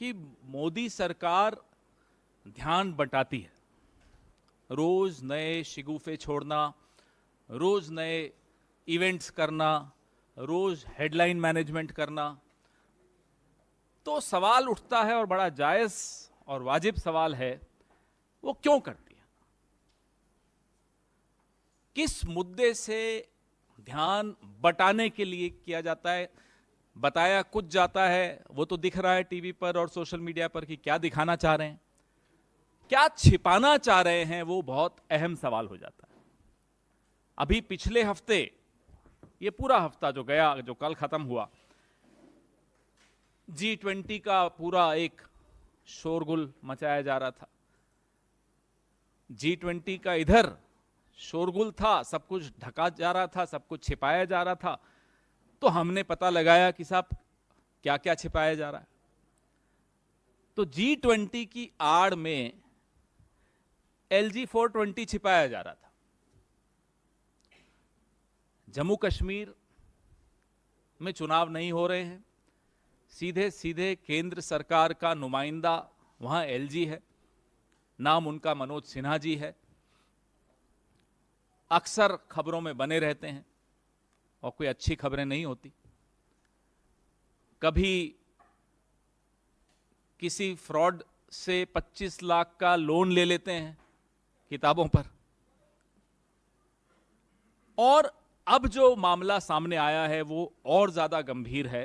कि मोदी सरकार ध्यान बंटाती है, रोज नए शिगुफे छोड़ना, रोज नए इवेंट्स करना, रोज हेडलाइन मैनेजमेंट करना। तो सवाल उठता है और बड़ा जायज और वाजिब सवाल है, वो क्यों करती है? किस मुद्दे से ध्यान बटाने के लिए किया जाता है? बताया कुछ जाता है, वो तो दिख रहा है टीवी पर और सोशल मीडिया पर कि क्या दिखाना चाह रहे हैं, क्या छिपाना चाह रहे हैं, वो बहुत अहम सवाल हो जाता है। अभी पिछले हफ्ते, ये पूरा हफ्ता जो गया, जो कल खत्म हुआ, G20 का पूरा एक शोरगुल मचाया जा रहा था। G20 का इधर शोरगुल था, सब कुछ ढका जा रहा था, सब कुछ छिपाया जा रहा था। तो हमने पता लगाया कि साहब क्या क्या छिपाया जा रहा है। तो G20 की आड़ में LG 420 छिपाया जा रहा था। जम्मू कश्मीर में चुनाव नहीं हो रहे हैं, सीधे सीधे केंद्र सरकार का नुमाइंदा वहां LG है, नाम उनका मनोज सिन्हा जी है, अक्सर खबरों में बने रहते हैं और कोई अच्छी खबरें नहीं होती। कभी किसी फ्रॉड से 25 लाख का लोन ले लेते हैं किताबों पर। और अब जो मामला सामने आया है वो और ज्यादा गंभीर है।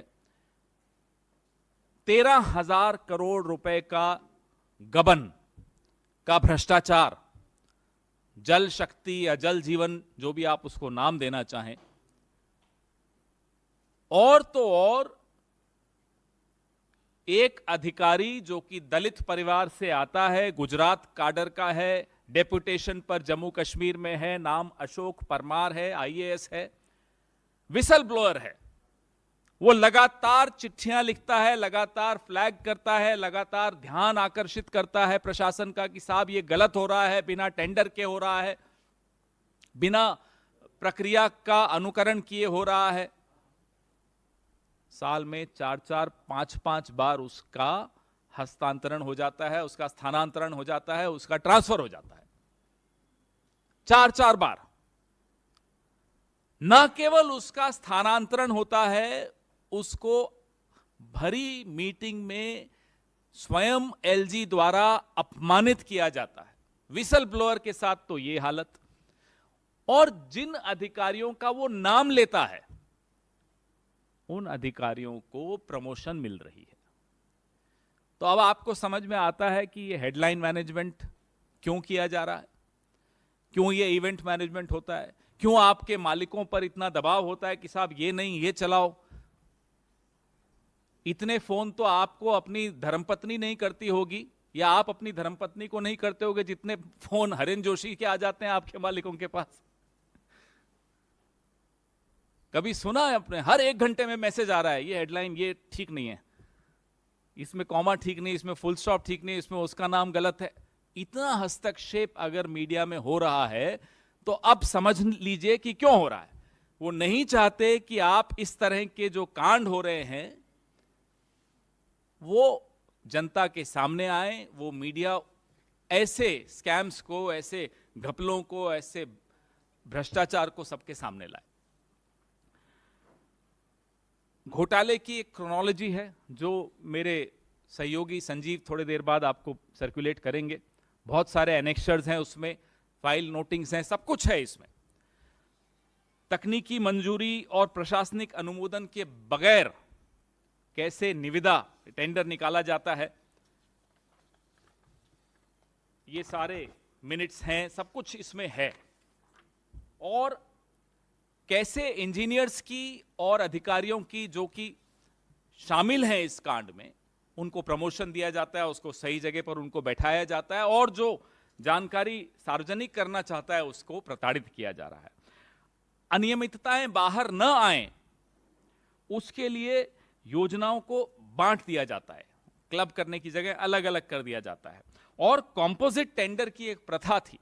13,000 करोड़ रुपए का गबन का भ्रष्टाचार, जल शक्ति या जल जीवन, जो भी आप उसको नाम देना चाहें, और तो और एक अधिकारी जो कि दलित परिवार से आता है, गुजरात काडर का है, डेपुटेशन पर जम्मू कश्मीर में है, नाम अशोक परमार है, IAS है, विसल ब्लोअर है। वो लगातार चिट्ठियां लिखता है, लगातार फ्लैग करता है, लगातार ध्यान आकर्षित करता है प्रशासन का कि साहब ये गलत हो रहा है, बिना टेंडर के हो रहा है, बिना प्रक्रिया का अनुकरण किए हो रहा है। साल में 4-4, 5-5 बार उसका हस्तांतरण हो जाता है, उसका स्थानांतरण हो जाता है, उसका ट्रांसफर हो जाता है। 4-4 बार। न केवल उसका स्थानांतरण होता है, उसको भरी मीटिंग में स्वयं LG द्वारा अपमानित किया जाता है। विसल ब्लोअर के साथ तो ये हालत। और जिन अधिकारियों का वो नाम लेता है, उन अधिकारियों को प्रमोशन मिल रही है। तो अब आपको समझ में आता है कि ये हेडलाइन मैनेजमेंट क्यों किया जा रहा है, क्यों ये इवेंट मैनेजमेंट होता है, क्यों आपके मालिकों पर इतना दबाव होता है कि साहब ये नहीं, ये चलाओ। इतने फोन तो आपको अपनी धर्मपत्नी नहीं करती होगी, या आप अपनी धर्मपत्नी को नहीं करते होगे जितने फोन हरेन जोशी के आ जाते हैं आपके मालिकों के पास। कभी सुना है अपने? हर 1 घंटे में मैसेज आ रहा है, ये हेडलाइन ये ठीक नहीं है, इसमें कॉमा ठीक नहीं, इसमें फुल स्टॉप ठीक नहीं, इसमें उसका नाम गलत है। इतना हस्तक्षेप अगर मीडिया में हो रहा है तो अब समझ लीजिए कि क्यों हो रहा है। वो नहीं चाहते कि आप इस तरह के जो कांड हो रहे हैं वो जनता के सामने आए, वो मीडिया ऐसे स्कैम्स को, ऐसे घपलों को, ऐसे भ्रष्टाचार को सबके सामने लाए। घोटाले की एक क्रोनोलॉजी है जो मेरे सहयोगी संजीव थोड़ी देर बाद आपको सर्कुलेट करेंगे। बहुत सारे एनेक्शर्स हैं उसमें, फाइल नोटिंग्स हैं, सब कुछ है इसमें। तकनीकी मंजूरी और प्रशासनिक अनुमोदन के बगैर कैसे निविदा टेंडर निकाला जाता है, ये सारे मिनट्स हैं, सब कुछ इसमें है। और कैसे इंजीनियर्स की और अधिकारियों की जो कि शामिल हैं इस कांड में, उनको प्रमोशन दिया जाता है, उसको सही जगह पर उनको बैठाया जाता है, और जो जानकारी सार्वजनिक करना चाहता है उसको प्रताड़ित किया जा रहा है। अनियमितताएं बाहर न आए उसके लिए योजनाओं को बांट दिया जाता है, क्लब करने की जगह अलग अलग कर दिया जाता है। और कॉम्पोजिट टेंडर की एक प्रथा थी,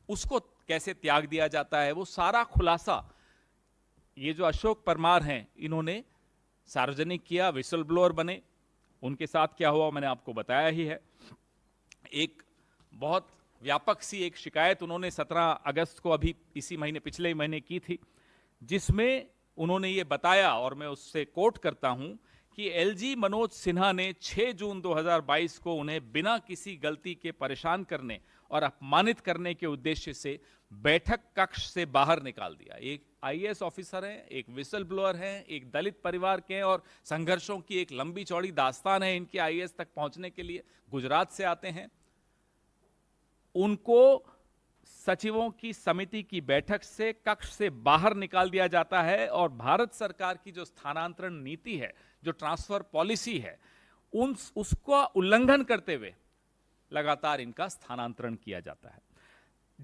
उसको कैसे त्याग दिया जाता है, वो सारा खुलासा ये जो अशोक परमार हैं इन्होंने सार्वजनिक किया, विसल ब्लोअर बने, उनके साथ क्या हुआ मैंने आपको बताया ही है। एक बहुत व्यापक सी एक शिकायत उन्होंने 17 अगस्त को अभी इसी महीने पिछले ही महीने की थी, जिसमें उन्होंने ये बताया, और मैं उससे कोट करता हूं, कि एलजी मनोज सिन्हा ने 6 जून 2022 को उन्हें बिना किसी गलती के परेशान करने और अपमानित करने के उद्देश्य से बैठक कक्ष से बाहर निकाल दिया। एक आईएएस ऑफिसर हैं, एक विसल ब्लोअर हैं, एक दलित परिवार के हैं, और संघर्षों की एक लंबी चौड़ी दास्तान है इनके आईएएस तक पहुंचने के लिए। गुजरात से आते हैं, उनको सचिवों की समिति की बैठक से कक्ष से बाहर निकाल दिया जाता है, और भारत सरकार की जो स्थानांतरण नीति है, जो ट्रांसफर पॉलिसी है, उसका उल्लंघन करते हुए लगातार इनका स्थानांतरण किया जाता है।